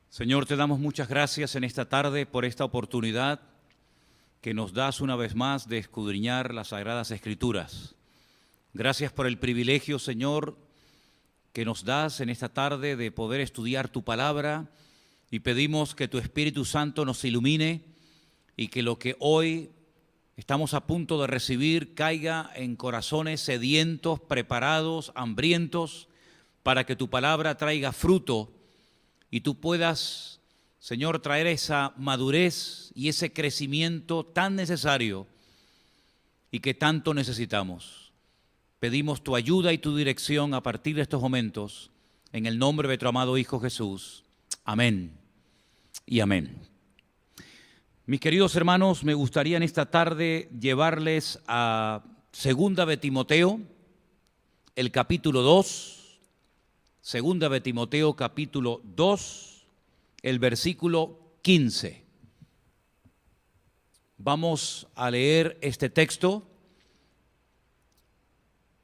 Señor, te damos muchas gracias en esta tarde por esta oportunidad que nos das una vez más de escudriñar las Sagradas Escrituras. Gracias por el privilegio, Señor, que nos das en esta tarde de poder estudiar tu palabra, y pedimos que tu Espíritu Santo nos ilumine y que lo que hoy estamos a punto de recibir caiga en corazones sedientos, preparados, hambrientos, para que tu palabra traiga fruto y tú puedas, Señor, traer esa madurez y ese crecimiento tan necesario y que tanto necesitamos. Pedimos tu ayuda y tu dirección a partir de estos momentos, en el nombre de tu amado Hijo Jesús. Amén y amén. Mis queridos hermanos, me gustaría en esta tarde llevarles a Segunda de Timoteo, el capítulo 2, Segunda de Timoteo, capítulo 2, el versículo 15. Vamos a leer este texto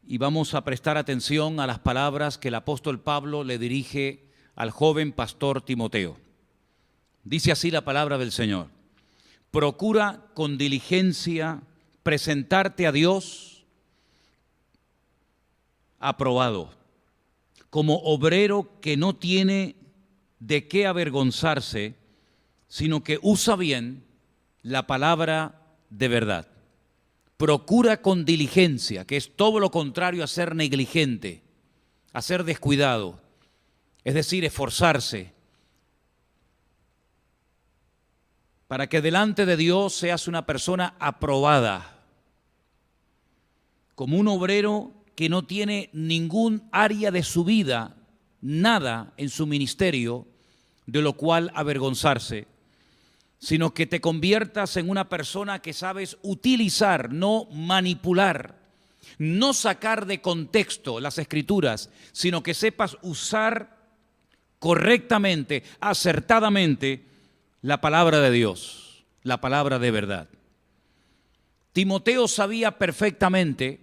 y vamos a prestar atención a las palabras que el apóstol Pablo le dirige al joven pastor Timoteo. Dice así la palabra del Señor: procura con diligencia presentarte a Dios aprobado, como obrero que no tiene de qué avergonzarse, sino que usa bien la palabra de verdad. Procura con diligencia, que es todo lo contrario a ser negligente, a ser descuidado, es decir, esforzarse, para que delante de Dios seas una persona aprobada, como un obrero que no tiene ningún área de su vida, nada en su ministerio de lo cual avergonzarse, sino que te conviertas en una persona que sabes utilizar, no manipular, no sacar de contexto las Escrituras, sino que sepas usar correctamente, acertadamente, la palabra de Dios, la palabra de verdad. Timoteo sabía perfectamente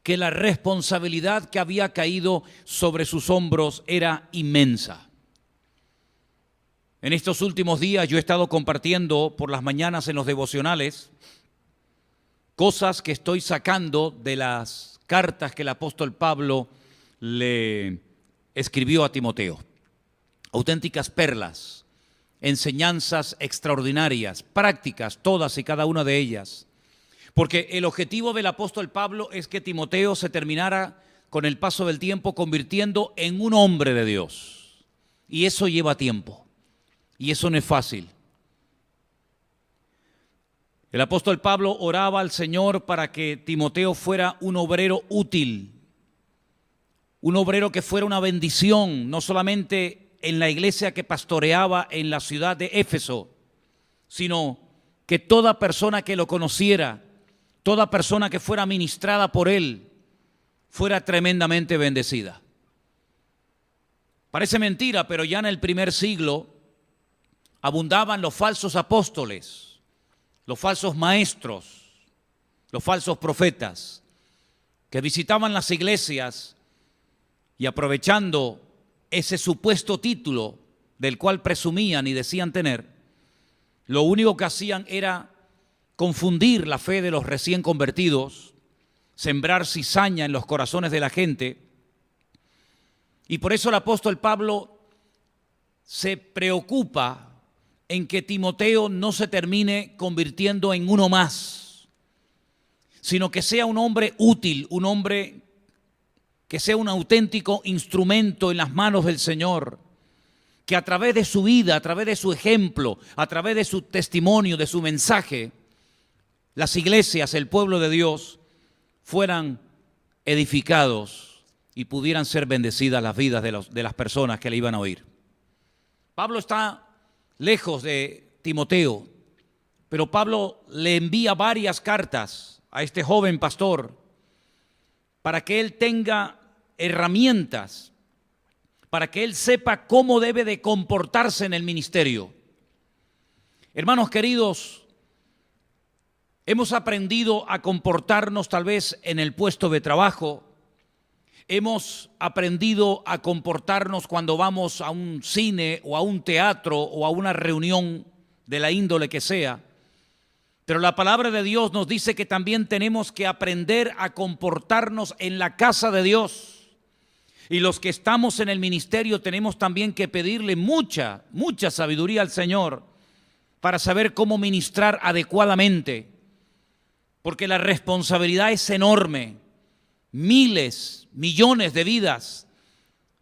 que la responsabilidad que había caído sobre sus hombros era inmensa. En estos últimos días yo he estado compartiendo por las mañanas en los devocionales cosas que estoy sacando de las cartas que el apóstol Pablo le escribió a Timoteo. Auténticas perlas, enseñanzas extraordinarias, prácticas, todas y cada una de ellas. Porque el objetivo del apóstol Pablo es que Timoteo se terminara con el paso del tiempo convirtiendo en un hombre de Dios. Y eso lleva tiempo. Y eso no es fácil. El apóstol Pablo oraba al Señor para que Timoteo fuera un obrero útil. Un obrero que fuera una bendición, no solamente en la iglesia que pastoreaba en la ciudad de Éfeso, sino que toda persona que lo conociera, toda persona que fuera ministrada por él, fuera tremendamente bendecida. Parece mentira, pero ya en el primer siglo abundaban los falsos apóstoles, los falsos maestros, los falsos profetas, que visitaban las iglesias y aprovechando ese supuesto título del cual presumían y decían tener, lo único que hacían era confundir la fe de los recién convertidos, sembrar cizaña en los corazones de la gente. Y por eso el apóstol Pablo se preocupa en que Timoteo no se termine convirtiendo en uno más, sino que sea un hombre útil, un hombre que sea un auténtico instrumento en las manos del Señor, que a través de su vida, a través de su ejemplo, a través de su testimonio, de su mensaje, las iglesias, el pueblo de Dios, fueran edificados y pudieran ser bendecidas las vidas de las personas que le iban a oír. Pablo está lejos de Timoteo, pero Pablo le envía varias cartas a este joven pastor para que él tenga herramientas, para que él sepa cómo debe de comportarse en el ministerio. Hermanos queridos, Hemos aprendido a comportarnos tal vez en el puesto de trabajo. Hemos aprendido a comportarnos cuando vamos a un cine o a un teatro o a una reunión de la índole que sea. Pero la palabra de Dios nos dice que también tenemos que aprender a comportarnos en la casa de Dios. Y los que estamos en el ministerio tenemos también que pedirle mucha sabiduría al Señor para saber cómo ministrar adecuadamente. Porque la responsabilidad es enorme. Miles, millones de vidas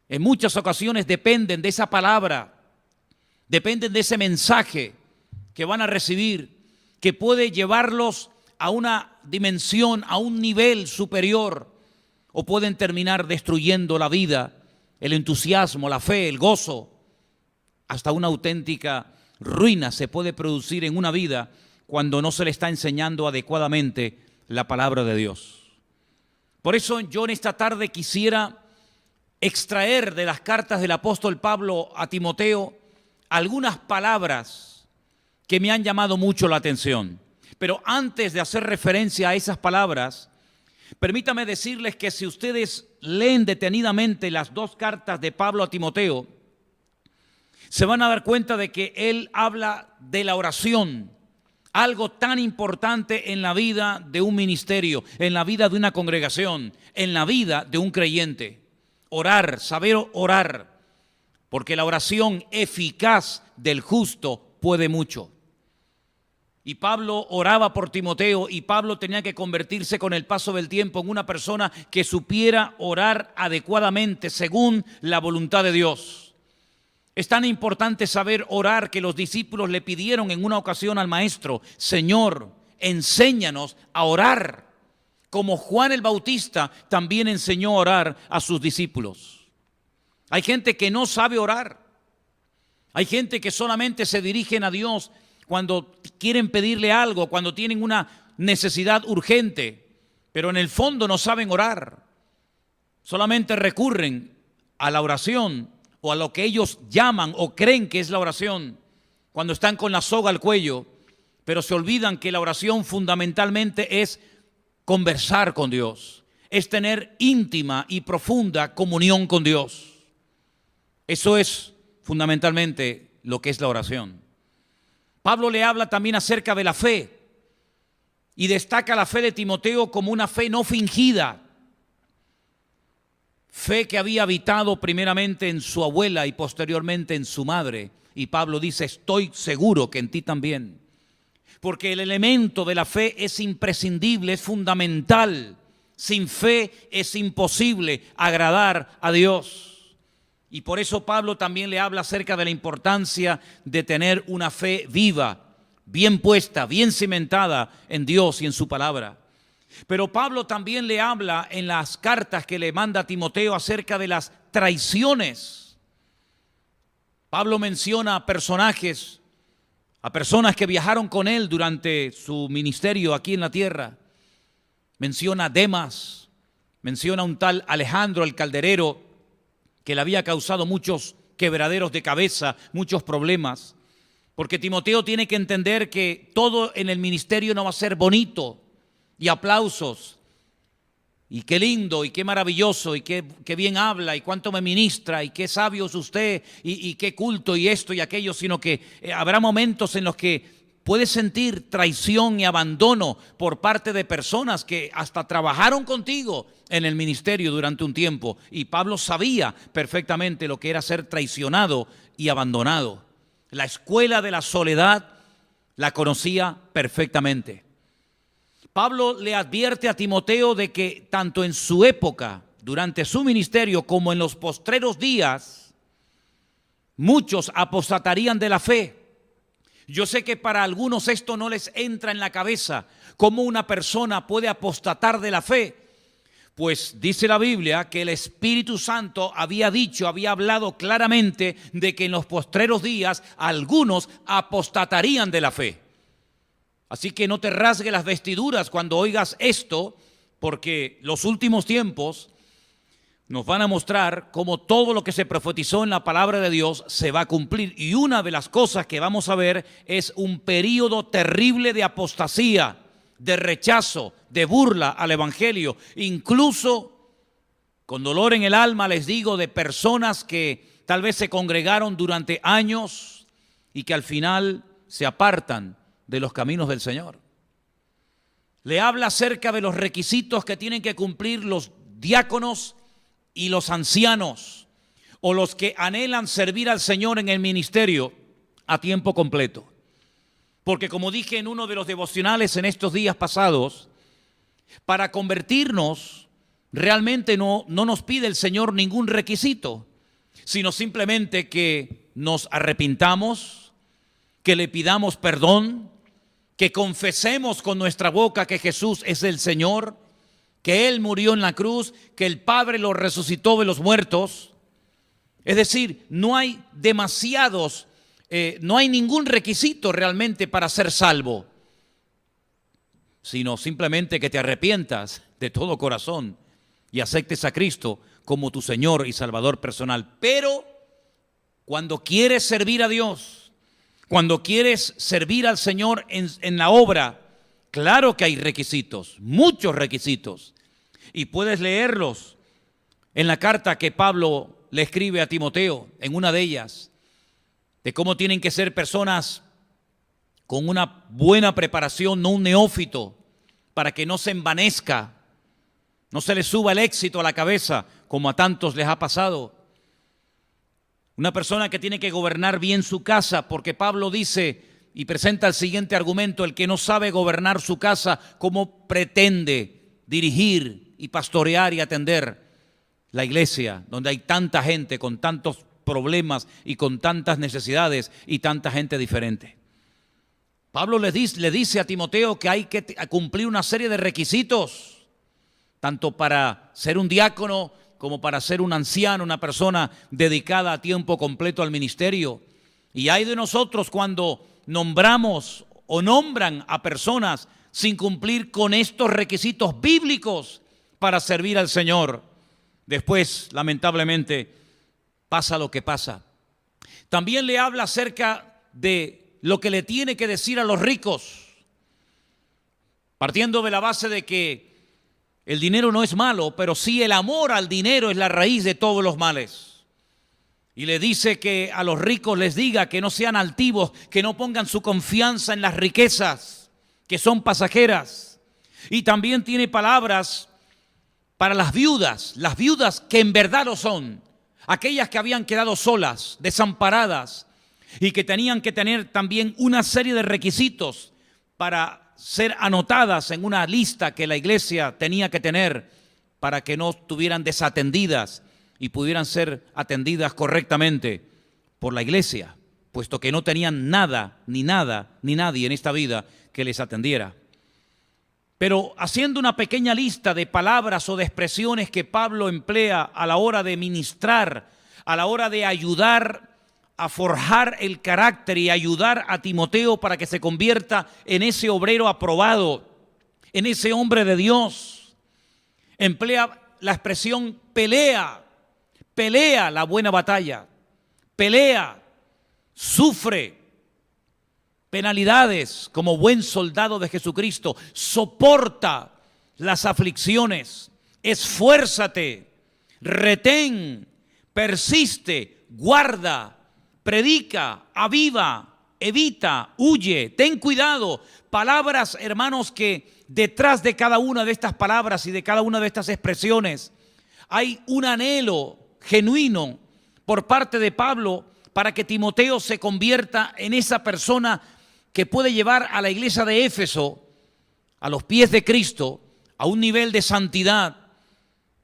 en muchas ocasiones dependen de esa palabra, dependen de ese mensaje que van a recibir, que puede llevarlos a una dimensión, a un nivel superior, o pueden terminar destruyendo la vida, el entusiasmo, la fe, el gozo. Hasta una auténtica ruina se puede producir en una vida cuando no se le está enseñando adecuadamente la palabra de Dios. Por eso yo en esta tarde quisiera extraer de las cartas del apóstol Pablo a Timoteo algunas palabras que me han llamado mucho la atención. Pero antes de hacer referencia a esas palabras, permítame decirles que si ustedes leen detenidamente las dos cartas de Pablo a Timoteo, se van a dar cuenta de que él habla de la oración, algo tan importante en la vida de un ministerio, en la vida de una congregación, en la vida de un creyente. Orar, saber orar, porque la oración eficaz del justo puede mucho. Y Pablo oraba por Timoteo, y Pablo tenía que convertirse con el paso del tiempo en una persona que supiera orar adecuadamente según la voluntad de Dios. Es tan importante saber orar que los discípulos le pidieron en una ocasión al maestro: Señor, enséñanos a orar, como Juan el Bautista también enseñó a orar a sus discípulos. Hay gente que no sabe orar. Hay gente que solamente se dirigen a Dios cuando quieren pedirle algo, cuando tienen una necesidad urgente, pero en el fondo no saben orar. Solamente recurren a la oración o a lo que ellos llaman o creen que es la oración cuando están con la soga al cuello, pero se olvidan que la oración fundamentalmente es conversar con Dios, es tener íntima y profunda comunión con Dios. Eso es fundamentalmente lo que es la oración. Pablo le habla también acerca de la fe y destaca la fe de Timoteo como una fe no fingida, fe que había habitado primeramente en su abuela y posteriormente en su madre. Y Pablo dice: estoy seguro que en ti también, porque el elemento de la fe es imprescindible, es fundamental. Sin fe es imposible agradar a Dios. Y por eso Pablo también le habla acerca de la importancia de tener una fe viva, bien puesta, bien cimentada en Dios y en su palabra. Pero Pablo también le habla en las cartas que le manda a Timoteo acerca de las traiciones. Pablo menciona a personajes, a personas que viajaron con él durante su ministerio aquí en la tierra. Menciona a Demas, menciona a un tal Alejandro el calderero, que le había causado muchos quebraderos de cabeza, muchos problemas, porque Timoteo tiene que entender que todo en el ministerio no va a ser bonito y aplausos, y qué lindo y qué maravilloso y qué bien habla y cuánto me ministra y qué sabio es usted y qué culto y esto y aquello, sino que habrá momentos en los que puedes sentir traición y abandono por parte de personas que hasta trabajaron contigo en el ministerio durante un tiempo. Y Pablo sabía perfectamente lo que era ser traicionado y abandonado. La escuela de la soledad la conocía perfectamente. Pablo le advierte a Timoteo de que tanto en su época, durante su ministerio, como en los postreros días, muchos apostatarían de la fe. Yo sé que para algunos esto no les entra en la cabeza, cómo una persona puede apostatar de la fe. Pues dice la Biblia que el Espíritu Santo había hablado claramente de que en los postreros días algunos apostatarían de la fe. Así que no te rasgues las vestiduras cuando oigas esto, porque los últimos tiempos nos van a mostrar cómo todo lo que se profetizó en la palabra de Dios se va a cumplir. Y una de las cosas que vamos a ver es un período terrible de apostasía de rechazo, de burla al Evangelio. Incluso con dolor en el alma les digo de personas que tal vez se congregaron durante años y que al final se apartan de los caminos del Señor. Le habla acerca de los requisitos que tienen que cumplir los diáconos y los ancianos, o los que anhelan servir al Señor en el ministerio a tiempo completo. Porque como dije en uno de los devocionales en estos días pasados, para convertirnos realmente no nos pide el Señor ningún requisito, sino simplemente que nos arrepintamos, que le pidamos perdón, que confesemos con nuestra boca que Jesús es el Señor, que Él murió en la cruz, que el Padre lo resucitó de los muertos. Es decir, no hay no hay ningún requisito realmente para ser salvo, sino simplemente que te arrepientas de todo corazón y aceptes a Cristo como tu Señor y Salvador personal. Pero cuando quieres servir a Dios, cuando quieres servir al Señor en la obra, claro que hay requisitos, muchos requisitos, y puedes leerlos en la carta que Pablo le escribe a Timoteo, en una de ellas, de cómo tienen que ser personas con una buena preparación, no un neófito, para que no se envanezca, no se le suba el éxito a la cabeza, como a tantos les ha pasado. Una persona que tiene que gobernar bien su casa, porque Pablo dice y presenta el siguiente argumento: el que no sabe gobernar su casa, ¿cómo pretende dirigir y pastorear y atender la iglesia, donde hay tanta gente con tantos problemas y con tantas necesidades y tanta gente diferente? Pablo le dice a Timoteo que hay que cumplir una serie de requisitos, tanto para ser un diácono como para ser un anciano, una persona dedicada a tiempo completo al ministerio. Y hay de nosotros cuando nombramos o nombran a personas sin cumplir con estos requisitos bíblicos para servir al Señor. Después, lamentablemente, pasa lo que pasa. También le habla acerca de lo que le tiene que decir a los ricos, partiendo de la base de que el dinero no es malo, pero sí el amor al dinero es la raíz de todos los males. Y le dice que a los ricos les diga que no sean altivos, que no pongan su confianza en las riquezas, que son pasajeras. Y también tiene palabras para las viudas que en verdad lo son, aquellas que habían quedado solas, desamparadas, y que tenían que tener también una serie de requisitos para ser anotadas en una lista que la iglesia tenía que tener para que no estuvieran desatendidas y pudieran ser atendidas correctamente por la iglesia, puesto que no tenían nada, ni nadie en esta vida que les atendiera. Pero haciendo una pequeña lista de palabras o de expresiones que Pablo emplea a la hora de ministrar, a la hora de ayudar a forjar el carácter y ayudar a Timoteo para que se convierta en ese obrero aprobado, en ese hombre de Dios, emplea la expresión pelea la buena batalla, pelea, sufre penalidades como buen soldado de Jesucristo, soporta las aflicciones, esfuérzate, retén, persiste, guarda, predica, aviva, evita, huye, ten cuidado. Palabras, hermanos, que detrás de cada una de estas palabras y de cada una de estas expresiones hay un anhelo genuino por parte de Pablo para que Timoteo se convierta en esa persona que puede llevar a la iglesia de Éfeso a los pies de Cristo, a un nivel de santidad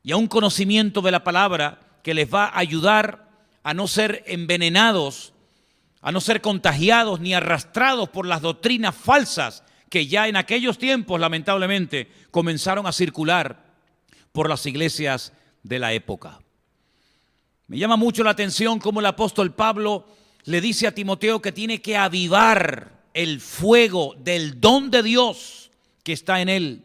y a un conocimiento de la palabra que les va a ayudar a no ser envenenados, a no ser contagiados ni arrastrados por las doctrinas falsas que ya en aquellos tiempos, lamentablemente, comenzaron a circular por las iglesias de la época. Me llama mucho la atención cómo el apóstol Pablo le dice a Timoteo que tiene que avivar el fuego del don de Dios que está en él.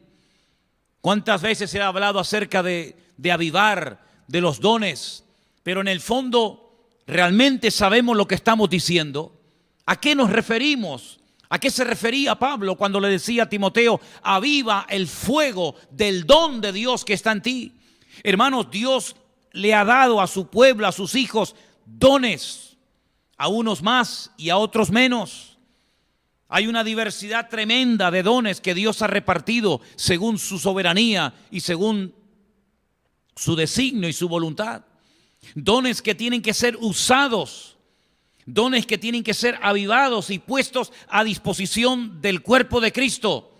¿Cuántas veces se ha hablado acerca de avivar, de los dones? Pero en el fondo, ¿realmente sabemos lo que estamos diciendo? ¿A qué nos referimos ¿A qué se refería Pablo cuando le decía a Timoteo, aviva el fuego del don de Dios que está en ti? Hermanos, Dios le ha dado a su pueblo, a sus hijos, dones, a unos más y a otros menos. Hay una diversidad tremenda de dones que Dios ha repartido según su soberanía y según su designio y su voluntad. Dones que tienen que ser usados, dones que tienen que ser avivados y puestos a disposición del cuerpo de Cristo,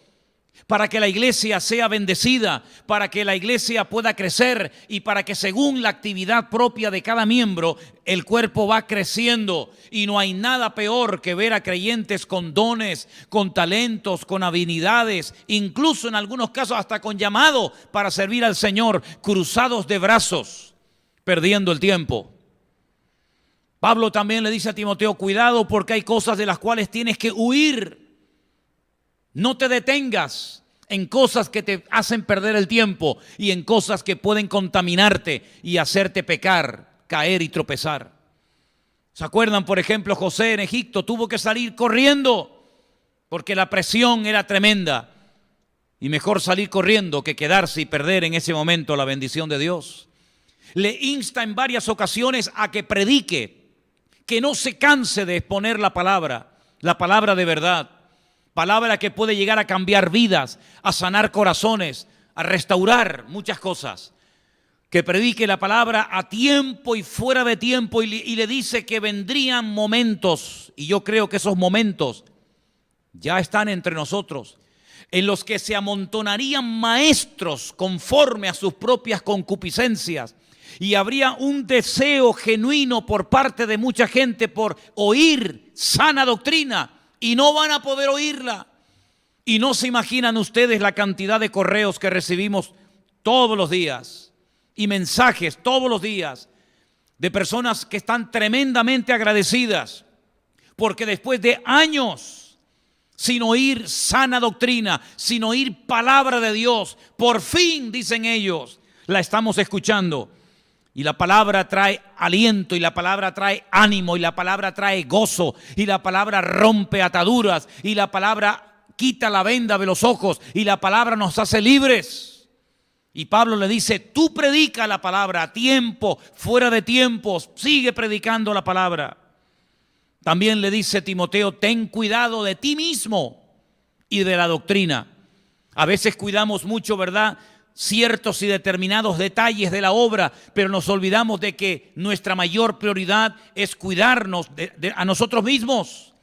para que la iglesia sea bendecida, para que la iglesia pueda crecer y para que según la actividad propia de cada miembro, el cuerpo va creciendo. Y no hay nada peor que ver a creyentes con dones, con talentos, con habilidades, incluso en algunos casos hasta con llamado para servir al Señor, cruzados de brazos, perdiendo el tiempo. Pablo también le dice a Timoteo, cuidado porque hay cosas de las cuales tienes que huir. No te detengas en cosas que te hacen perder el tiempo y en cosas que pueden contaminarte y hacerte pecar, caer y tropezar. ¿Se acuerdan, por ejemplo, José en Egipto tuvo que salir corriendo porque la presión era tremenda? Y mejor salir corriendo que quedarse y perder en ese momento la bendición de Dios. Le insta en varias ocasiones a que predique, que no se canse de exponer la palabra de verdad. Palabra que puede llegar a cambiar vidas, a sanar corazones, a restaurar muchas cosas. Que predique la palabra a tiempo y fuera de tiempo y le dice que vendrían momentos, y yo creo que esos momentos ya están entre nosotros, en los que se amontonarían maestros conforme a sus propias concupiscencias y habría un deseo genuino por parte de mucha gente por oír sana doctrina. Y no van a poder oírla. Y no se imaginan ustedes la cantidad de correos que recibimos todos los días y mensajes todos los días de personas que están tremendamente agradecidas porque después de años sin oír sana doctrina, sin oír palabra de Dios, por fin, dicen ellos, la estamos escuchando. Y la palabra trae aliento, y la palabra trae ánimo, y la palabra trae gozo, y la palabra rompe ataduras, y la palabra quita la venda de los ojos, y la palabra nos hace libres. Y Pablo le dice, tú predica la palabra a tiempo, fuera de tiempo, sigue predicando la palabra. También le dice Timoteo, ten cuidado de ti mismo y de la doctrina. A veces cuidamos mucho, ¿verdad?, ciertos y determinados detalles de la obra, pero nos olvidamos de que nuestra mayor prioridad es cuidarnos a nosotros mismos.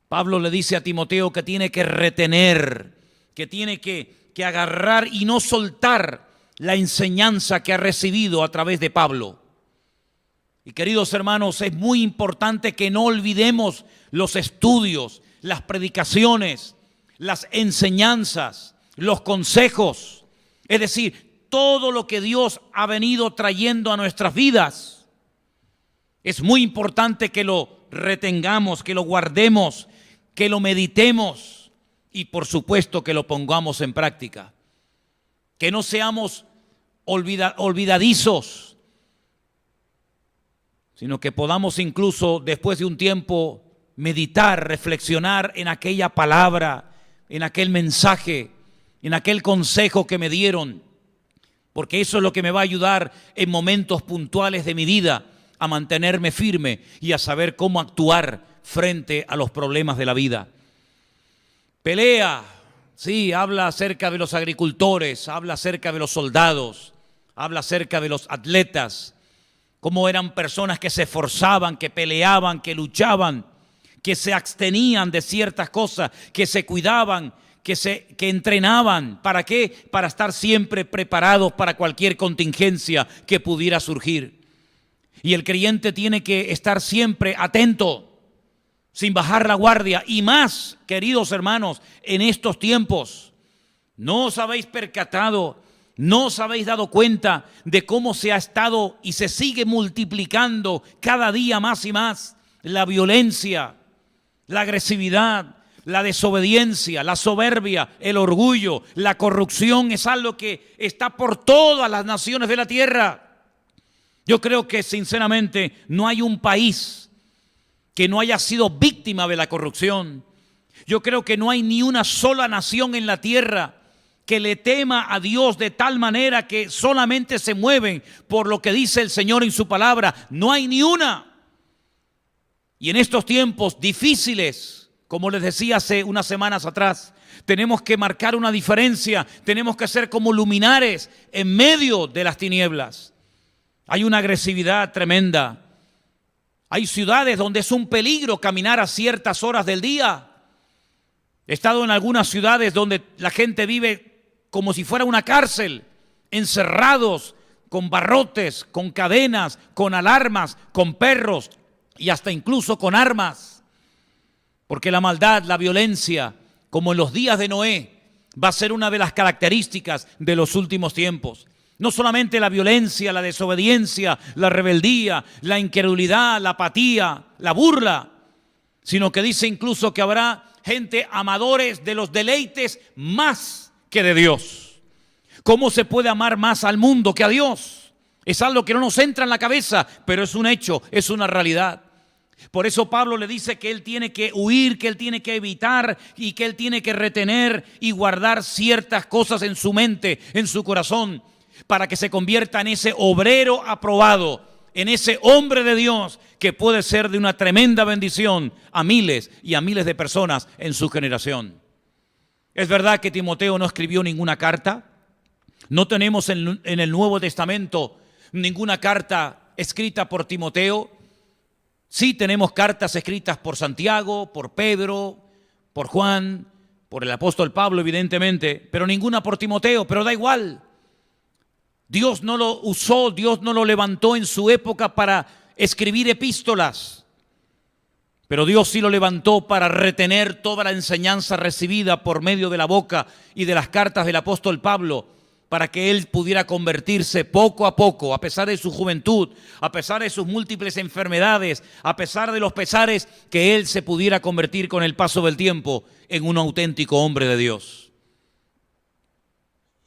Pablo le dice a Timoteo que tiene que retener, que tiene que agarrar y no soltar la enseñanza que ha recibido a través de Pablo. Y queridos hermanos, es muy importante que no olvidemos los estudios, las predicaciones, las enseñanzas, los consejos, es decir, todo lo que Dios ha venido trayendo a nuestras vidas. Es muy importante que lo retengamos, que lo guardemos, que lo meditemos y por supuesto que lo pongamos en práctica. Que no seamos olvidadizos, sino que podamos incluso después de un tiempo meditar, reflexionar en aquella palabra, en aquel mensaje, en aquel consejo que me dieron, porque eso es lo que me va a ayudar en momentos puntuales de mi vida a mantenerme firme y a saber cómo actuar frente a los problemas de la vida. Pelea, sí, habla acerca de los agricultores, habla acerca de los soldados, habla acerca de los atletas, cómo eran personas que se esforzaban, que peleaban, que luchaban, que se abstenían de ciertas cosas, que se cuidaban, que entrenaban. ¿Para qué? Para estar siempre preparados para cualquier contingencia que pudiera surgir. Y el creyente tiene que estar siempre atento, sin bajar la guardia. Y más, queridos hermanos, en estos tiempos, ¿no os habéis percatado, no os habéis dado cuenta de cómo se ha estado y se sigue multiplicando cada día más y más la violencia, la agresividad, la desobediencia, la soberbia, el orgullo, la corrupción? Es algo que está por todas las naciones de la tierra. Yo creo que sinceramente no hay un país que no haya sido víctima de la corrupción. Yo creo que no hay ni una sola nación en la tierra que le tema a Dios de tal manera que solamente se mueven por lo que dice el Señor en su palabra. No hay ni una. Y en estos tiempos difíciles, como les decía hace unas semanas atrás, tenemos que marcar una diferencia, tenemos que ser como luminares en medio de las tinieblas. Hay una agresividad tremenda. Hay ciudades donde es un peligro caminar a ciertas horas del día. He estado en algunas ciudades donde la gente vive como si fuera una cárcel, encerrados, con barrotes, con cadenas, con alarmas, con perros y hasta incluso con armas. Porque la maldad, la violencia, como en los días de Noé, va a ser una de las características de los últimos tiempos. No solamente la violencia, la desobediencia, la rebeldía, la incredulidad, la apatía, la burla, sino que dice incluso que habrá gente amadores de los deleites más que de Dios. ¿Cómo se puede amar más al mundo que a Dios? Es algo que no nos entra en la cabeza, pero es un hecho, es una realidad. Por eso Pablo le dice que él tiene que huir, que él tiene que evitar y que él tiene que retener y guardar ciertas cosas en su mente, en su corazón, para que se convierta en ese obrero aprobado, en ese hombre de Dios que puede ser de una tremenda bendición a miles y a miles de personas en su generación. Es verdad que Timoteo no escribió ninguna carta. No tenemos en el Nuevo Testamento ninguna carta escrita por Timoteo. Sí tenemos cartas escritas por Santiago, por Pedro, por Juan, por el apóstol Pablo evidentemente, pero ninguna por Timoteo, pero da igual. Dios no lo usó, Dios no lo levantó en su época para escribir epístolas, pero Dios sí lo levantó para retener toda la enseñanza recibida por medio de la boca y de las cartas del apóstol Pablo, para que él pudiera convertirse poco a poco, a pesar de su juventud, a pesar de sus múltiples enfermedades, a pesar de los pesares, que él se pudiera convertir con el paso del tiempo en un auténtico hombre de Dios.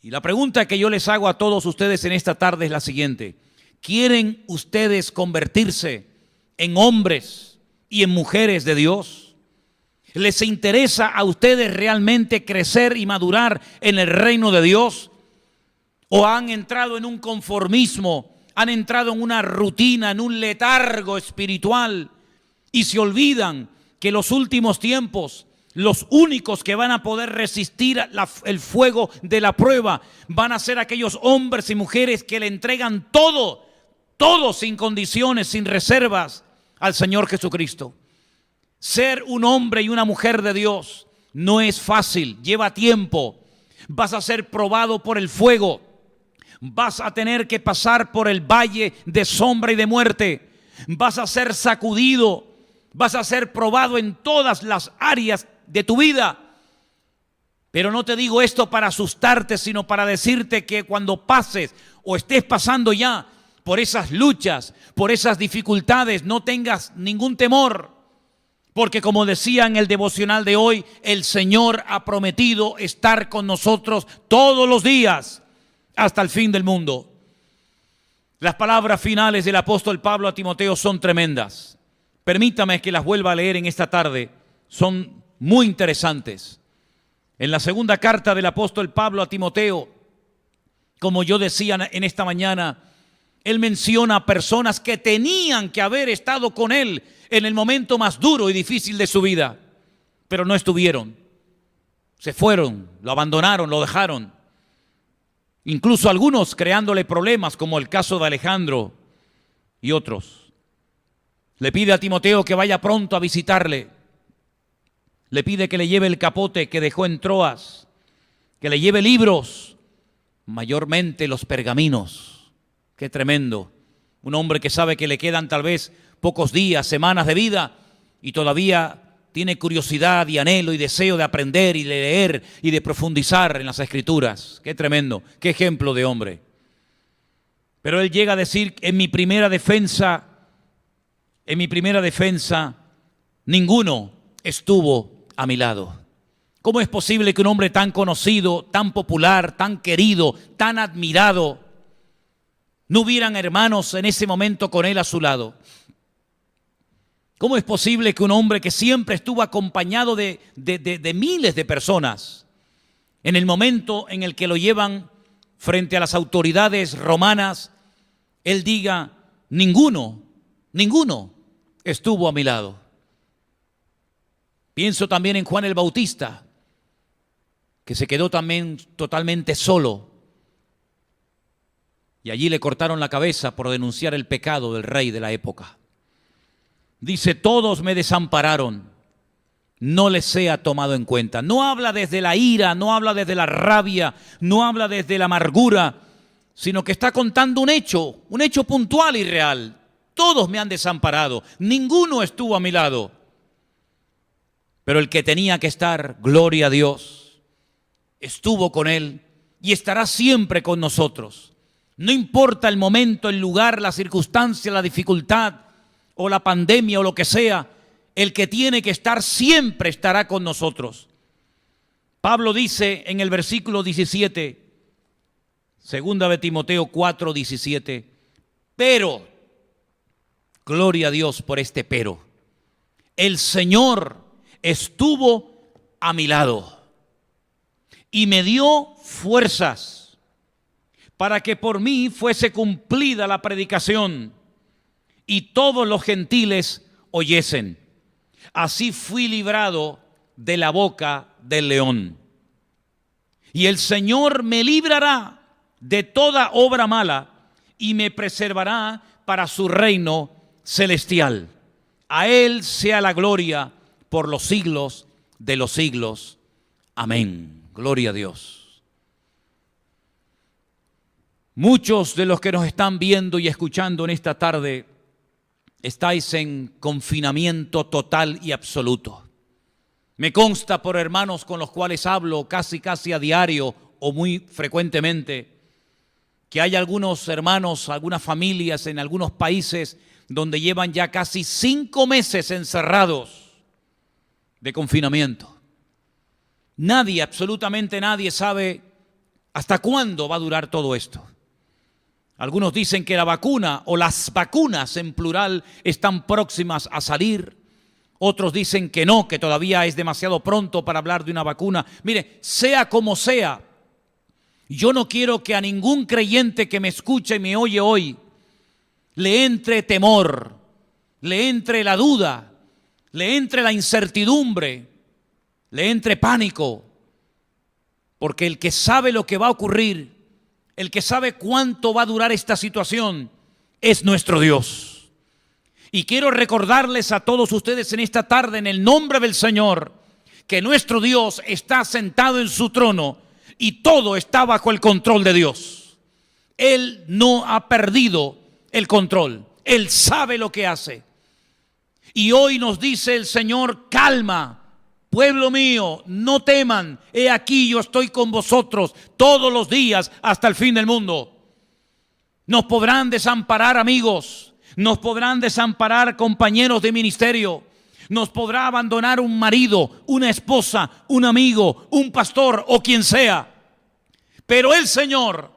Y la pregunta que yo les hago a todos ustedes en esta tarde es la siguiente: ¿quieren ustedes convertirse en hombres y en mujeres de Dios? ¿Les interesa a ustedes realmente crecer y madurar en el reino de Dios? ¿O han entrado en un conformismo, han entrado en una rutina, en un letargo espiritual y se olvidan que los últimos tiempos, los únicos que van a poder resistir el fuego de la prueba van a ser aquellos hombres y mujeres que le entregan todo, todo sin condiciones, sin reservas al Señor Jesucristo? Ser un hombre y una mujer de Dios no es fácil, lleva tiempo. Vas a ser probado por el fuego. Vas a tener que pasar por el valle de sombra y de muerte. Vas a ser sacudido. Vas a ser probado en todas las áreas de tu vida. Pero no te digo esto para asustarte, sino para decirte que cuando pases o estés pasando ya por esas luchas, por esas dificultades, no tengas ningún temor. Porque como decía en el devocional de hoy, el Señor ha prometido estar con nosotros todos los días hasta el fin del mundo. Las palabras finales del apóstol Pablo a Timoteo son tremendas. Permítame que las vuelva a leer en esta tarde. Son muy interesantes. En la segunda carta del apóstol Pablo a Timoteo, como yo decía en esta mañana, él menciona a personas que tenían que haber estado con él en el momento más duro y difícil de su vida, pero no estuvieron. Se fueron, lo abandonaron, lo dejaron. Incluso algunos creándole problemas, como el caso de Alejandro y otros. Le pide a Timoteo que vaya pronto a visitarle. Le pide que le lleve el capote que dejó en Troas, que le lleve libros, mayormente los pergaminos. Qué tremendo. Un hombre que sabe que le quedan tal vez pocos días, semanas de vida y todavía tiene curiosidad y anhelo y deseo de aprender y de leer y de profundizar en las Escrituras. Qué tremendo, qué ejemplo de hombre. Pero él llega a decir: en mi primera defensa, ninguno estuvo a mi lado. ¿Cómo es posible que un hombre tan conocido, tan popular, tan querido, tan admirado, no hubieran hermanos en ese momento con él a su lado? ¿Cómo es posible que un hombre que siempre estuvo acompañado de miles de personas, en el momento en el que lo llevan frente a las autoridades romanas, él diga, ninguno estuvo a mi lado? Pienso también en Juan el Bautista, que se quedó también totalmente solo. Y allí le cortaron la cabeza por denunciar el pecado del rey de la época. Dice, todos me desampararon, no les sea tomado en cuenta. No habla desde la ira, no habla desde la rabia, no habla desde la amargura, sino que está contando un hecho puntual y real. Todos me han desamparado, ninguno estuvo a mi lado. Pero el que tenía que estar, gloria a Dios, estuvo con él y estará siempre con nosotros. No importa el momento, el lugar, la circunstancia, la dificultad o la pandemia o lo que sea, el que tiene que estar siempre estará con nosotros. Pablo dice en el versículo 17, segunda de Timoteo 4, 17, pero, gloria a Dios por este pero, el Señor estuvo a mi lado y me dio fuerzas para que por mí fuese cumplida la predicación y todos los gentiles oyesen. Así fui librado de la boca del león. Y el Señor me librará de toda obra mala y me preservará para su reino celestial. A Él sea la gloria por los siglos de los siglos. Amén. Gloria a Dios. Muchos de los que nos están viendo y escuchando en esta tarde estáis en confinamiento total y absoluto. Me consta por hermanos con los cuales hablo casi a diario o muy frecuentemente, que hay algunos hermanos, algunas familias en algunos países donde llevan ya casi 5 meses encerrados de confinamiento. Nadie, absolutamente nadie sabe hasta cuándo va a durar todo esto. Algunos dicen que la vacuna o las vacunas en plural están próximas a salir. Otros dicen que no, que todavía es demasiado pronto para hablar de una vacuna. Mire, sea como sea, yo no quiero que a ningún creyente que me escuche y me oye hoy le entre temor, le entre la duda, le entre la incertidumbre, le entre pánico. Porque el que sabe lo que va a ocurrir, el que sabe cuánto va a durar esta situación, es nuestro Dios. Y quiero recordarles a todos ustedes en esta tarde, en el nombre del Señor, que nuestro Dios está sentado en su trono y todo está bajo el control de Dios. Él no ha perdido el control. Él sabe lo que hace. Y hoy nos dice el Señor, calma, pueblo mío, no teman, he aquí yo estoy con vosotros todos los días hasta el fin del mundo. Nos podrán desamparar amigos, nos podrán desamparar compañeros de ministerio, nos podrá abandonar un marido, una esposa, un amigo, un pastor o quien sea. Pero el Señor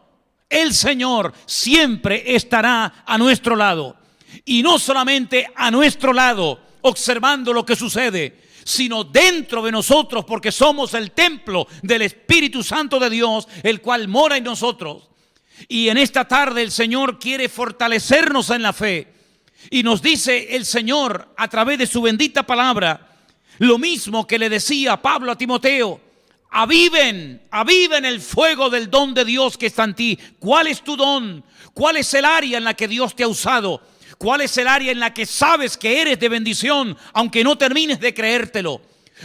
siempre estará a nuestro lado. Y no solamente a nuestro lado, observando lo que sucede, sino dentro de nosotros, porque somos el templo del Espíritu Santo de Dios, el cual mora en nosotros. Y en esta tarde el Señor quiere fortalecernos en la fe. Y nos dice el Señor a través de su bendita palabra, lo mismo que le decía Pablo a Timoteo: aviven el fuego del don de Dios que está en ti. ¿Cuál es tu don? ¿Cuál es el área en la que Dios te ha usado? ¿Cuál es el área en la que sabes que eres de bendición, aunque no termines de creértelo?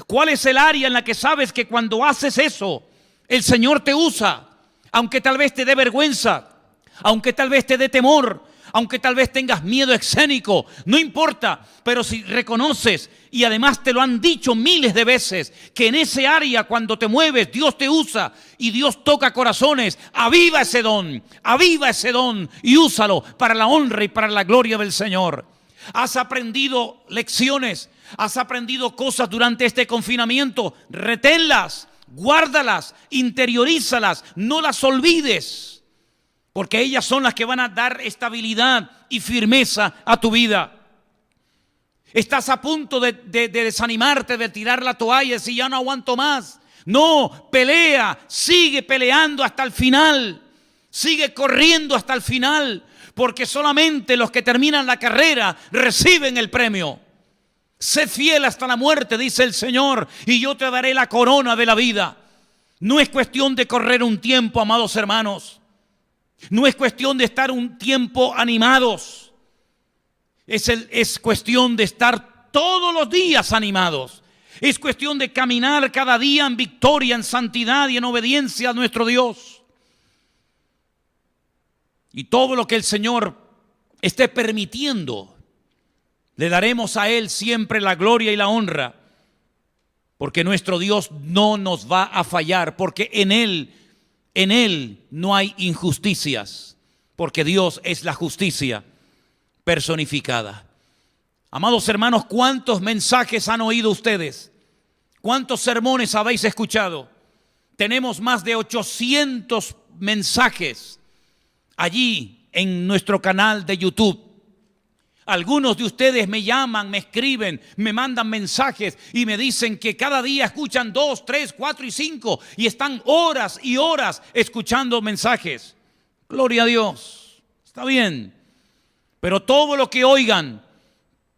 ¿Cuál es el área en la que sabes que cuando haces eso, el Señor te usa? Aunque tal vez te dé vergüenza, aunque tal vez te dé temor, aunque tal vez tengas miedo escénico, no importa, pero si reconoces, y además te lo han dicho miles de veces, que en ese área cuando te mueves Dios te usa y Dios toca corazones, aviva ese don y úsalo para la honra y para la gloria del Señor. Has aprendido lecciones, has aprendido cosas durante este confinamiento, reténlas, guárdalas, interiorízalas, no las olvides, porque ellas son las que van a dar estabilidad y firmeza a tu vida. Estás a punto de desanimarte, de tirar la toalla y decir, ya no aguanto más. No, pelea, sigue peleando hasta el final. Sigue corriendo hasta el final, porque solamente los que terminan la carrera reciben el premio. Sé fiel hasta la muerte, dice el Señor, y yo te daré la corona de la vida. No es cuestión de correr un tiempo, amados hermanos. No es cuestión de estar un tiempo animados. Es cuestión de estar todos los días animados. Es cuestión de caminar cada día en victoria, en santidad y en obediencia a nuestro Dios. Y todo lo que el Señor esté permitiendo, le daremos a Él siempre la gloria y la honra, porque nuestro Dios no nos va a fallar, porque en Él no hay injusticias, porque Dios es la justicia personificada. Amados hermanos, ¿cuántos mensajes han oído ustedes? ¿Cuántos sermones habéis escuchado? Tenemos más de 800 mensajes allí en nuestro canal de YouTube. Algunos de ustedes me llaman, me escriben, me mandan mensajes y me dicen que cada día escuchan 2, 3, 4 y 5 y están horas y horas escuchando mensajes. Gloria a Dios, está bien. Pero todo lo que oigan,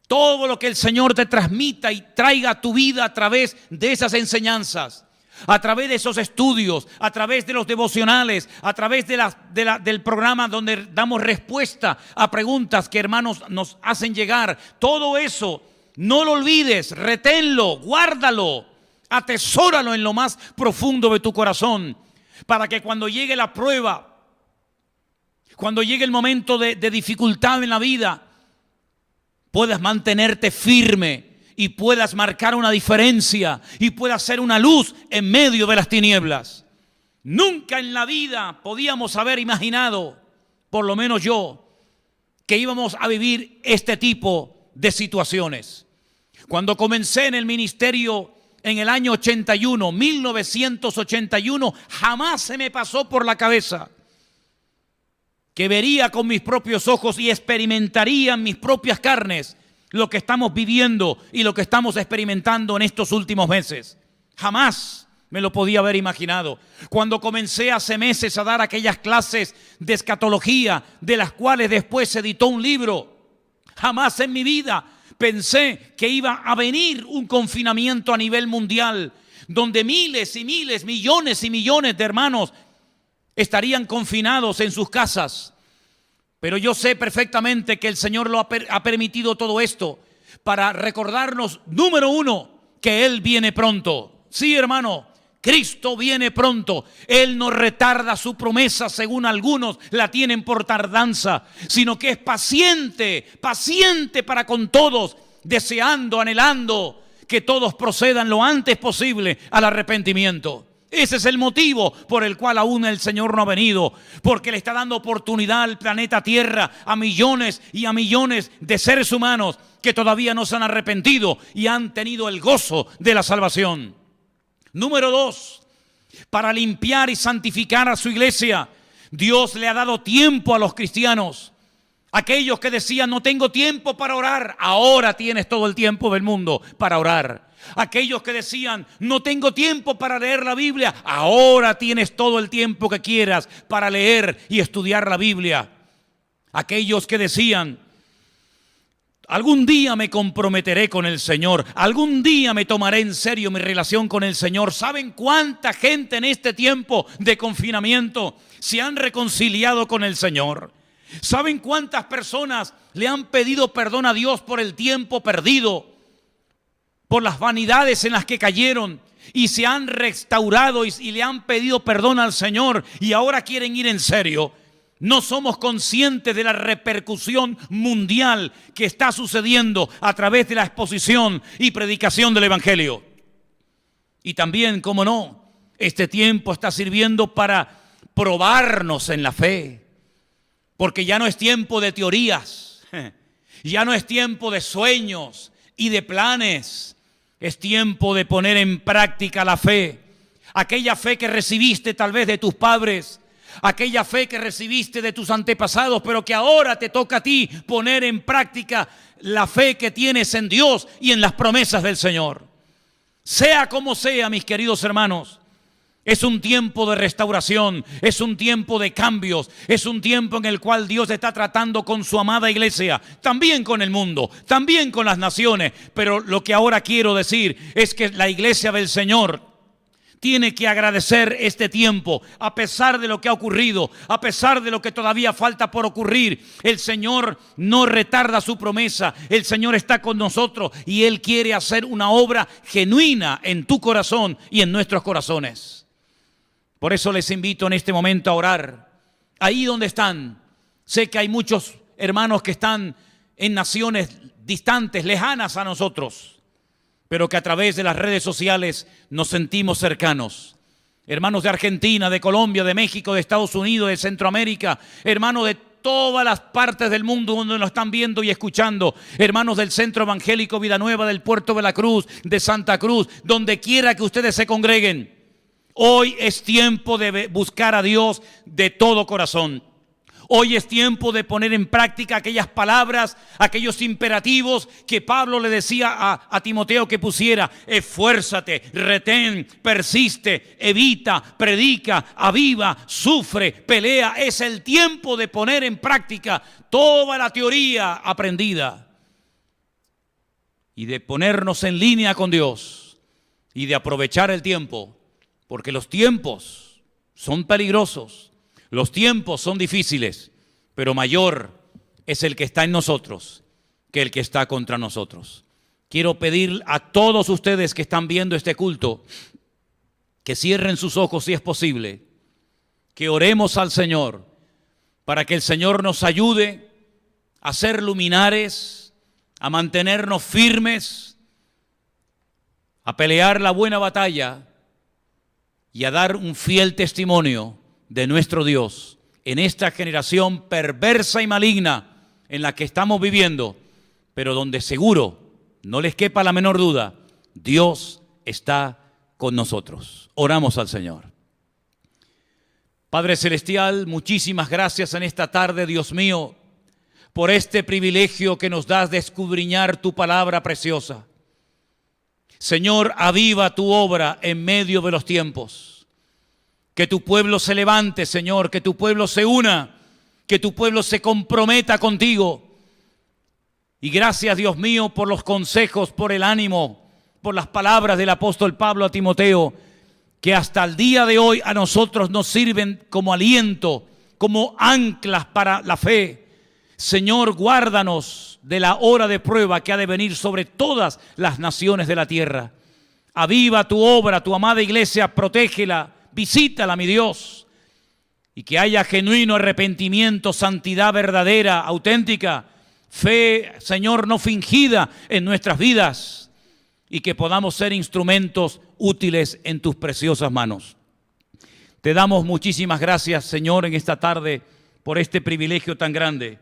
todo lo que el Señor te transmita y traiga a tu vida a través de esas enseñanzas, a través de esos estudios, a través de los devocionales, a través del programa donde damos respuesta a preguntas que hermanos nos hacen llegar. Todo eso, no lo olvides, reténlo, guárdalo, atesóralo en lo más profundo de tu corazón, para que cuando llegue la prueba, cuando llegue el momento de dificultad en la vida, puedas mantenerte firme y puedas marcar una diferencia y puedas ser una luz en medio de las tinieblas. Nunca en la vida podíamos haber imaginado, por lo menos yo, que íbamos a vivir este tipo de situaciones. Cuando comencé en el ministerio en el año 81, 1981, jamás se me pasó por la cabeza que vería con mis propios ojos y experimentaría en mis propias carnes lo que estamos viviendo y lo que estamos experimentando en estos últimos meses. Jamás me lo podía haber imaginado. Cuando comencé hace meses a dar aquellas clases de escatología, de las cuales después se editó un libro, jamás en mi vida pensé que iba a venir un confinamiento a nivel mundial, donde miles y miles, millones y millones de hermanos estarían confinados en sus casas. Pero yo sé perfectamente que el Señor lo ha permitido todo esto para recordarnos, número uno, que Él viene pronto. Sí, hermano, Cristo viene pronto. Él no retarda su promesa, según algunos la tienen por tardanza, sino que es paciente, paciente para con todos, deseando, anhelando que todos procedan lo antes posible al arrepentimiento. Ese es el motivo por el cual aún el Señor no ha venido, porque le está dando oportunidad al planeta Tierra a millones y a millones de seres humanos que todavía no se han arrepentido y han tenido el gozo de la salvación. Número 2, para limpiar y santificar a su iglesia, Dios le ha dado tiempo a los cristianos. Aquellos que decían, no tengo tiempo para orar, ahora tienes todo el tiempo del mundo para orar. Aquellos que decían, no tengo tiempo para leer la Biblia, ahora tienes todo el tiempo que quieras para leer y estudiar la Biblia. Aquellos que decían, algún día me comprometeré con el Señor, algún día me tomaré en serio mi relación con el Señor. ¿Saben cuánta gente en este tiempo de confinamiento se han reconciliado con el Señor? ¿Saben cuántas personas le han pedido perdón a Dios por el tiempo perdido, por las vanidades en las que cayeron, y se han restaurado y le han pedido perdón al Señor y ahora quieren ir en serio? No somos conscientes de la repercusión mundial que está sucediendo a través de la exposición y predicación del Evangelio. Y también, como no, este tiempo está sirviendo para probarnos en la fe, porque ya no es tiempo de teorías, ya no es tiempo de sueños y de planes. Es tiempo de poner en práctica la fe, aquella fe que recibiste tal vez de tus padres, aquella fe que recibiste de tus antepasados, pero que ahora te toca a ti poner en práctica la fe que tienes en Dios y en las promesas del Señor. Sea como sea, mis queridos hermanos, es un tiempo de restauración, es un tiempo de cambios, es un tiempo en el cual Dios está tratando con su amada iglesia, también con el mundo, también con las naciones. Pero lo que ahora quiero decir es que la iglesia del Señor tiene que agradecer este tiempo, a pesar de lo que ha ocurrido, a pesar de lo que todavía falta por ocurrir. El Señor no retarda su promesa, el Señor está con nosotros y Él quiere hacer una obra genuina en tu corazón y en nuestros corazones. Por eso les invito en este momento a orar, ahí donde están. Sé que hay muchos hermanos que están en naciones distantes, lejanas a nosotros, pero que a través de las redes sociales nos sentimos cercanos. Hermanos de Argentina, de Colombia, de México, de Estados Unidos, de Centroamérica, hermanos de todas las partes del mundo donde nos están viendo y escuchando, hermanos del Centro Evangélico Vida Nueva, del Puerto de la Cruz, de Santa Cruz, donde quiera que ustedes se congreguen. Hoy es tiempo de buscar a Dios de todo corazón. Hoy es tiempo de poner en práctica aquellas palabras, aquellos imperativos que Pablo le decía a Timoteo que pusiera. Esfuérzate, retén, persiste, evita, predica, aviva, sufre, pelea. Es el tiempo de poner en práctica toda la teoría aprendida y de ponernos en línea con Dios y de aprovechar el tiempo, porque los tiempos son peligrosos. Los tiempos son difíciles, pero mayor es el que está en nosotros que el que está contra nosotros. Quiero pedir a todos ustedes que están viendo este culto que cierren sus ojos si es posible, que oremos al Señor para que el Señor nos ayude a ser luminares, a mantenernos firmes, a pelear la buena batalla y a dar un fiel testimonio de nuestro Dios en esta generación perversa y maligna en la que estamos viviendo, pero donde seguro, no les quepa la menor duda, Dios está con nosotros. Oramos al Señor. Padre Celestial, muchísimas gracias en esta tarde, Dios mío, por este privilegio que nos das de escudriñar tu palabra preciosa. Señor, aviva tu obra en medio de los tiempos. Que tu pueblo se levante, Señor, que tu pueblo se una, que tu pueblo se comprometa contigo. Y gracias, Dios mío, por los consejos, por el ánimo, por las palabras del apóstol Pablo a Timoteo, que hasta el día de hoy a nosotros nos sirven como aliento, como anclas para la fe. Señor, guárdanos de la hora de prueba que ha de venir sobre todas las naciones de la tierra. Aviva tu obra, tu amada iglesia, protégela. Visítala, mi Dios, y que haya genuino arrepentimiento, santidad verdadera, auténtica, fe, Señor, no fingida en nuestras vidas, y que podamos ser instrumentos útiles en tus preciosas manos. Te damos muchísimas gracias, Señor, en esta tarde por este privilegio tan grande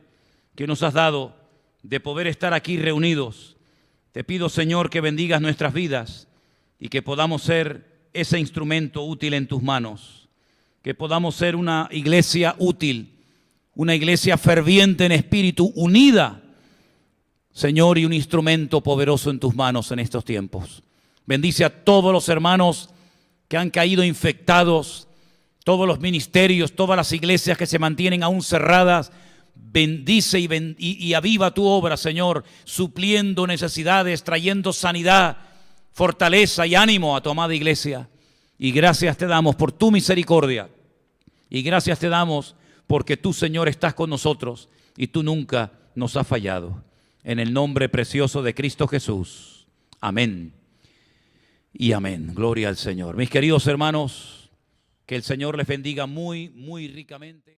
que nos has dado de poder estar aquí reunidos. Te pido, Señor, que bendigas nuestras vidas y que podamos ser ese instrumento útil en tus manos, que podamos ser una iglesia útil, una iglesia ferviente en espíritu, unida, Señor, y un instrumento poderoso en tus manos en estos tiempos. Bendice a todos los hermanos que han caído infectados, todos los ministerios, todas las iglesias que se mantienen aún cerradas. Bendice y aviva tu obra, Señor, supliendo necesidades, trayendo sanidad, fortaleza y ánimo a tu amada iglesia. Y gracias te damos por tu misericordia. Y gracias te damos porque tú, Señor, estás con nosotros y tú nunca nos has fallado. En el nombre precioso de Cristo Jesús. Amén y amén. Gloria al Señor. Mis queridos hermanos, que el Señor les bendiga muy, muy ricamente.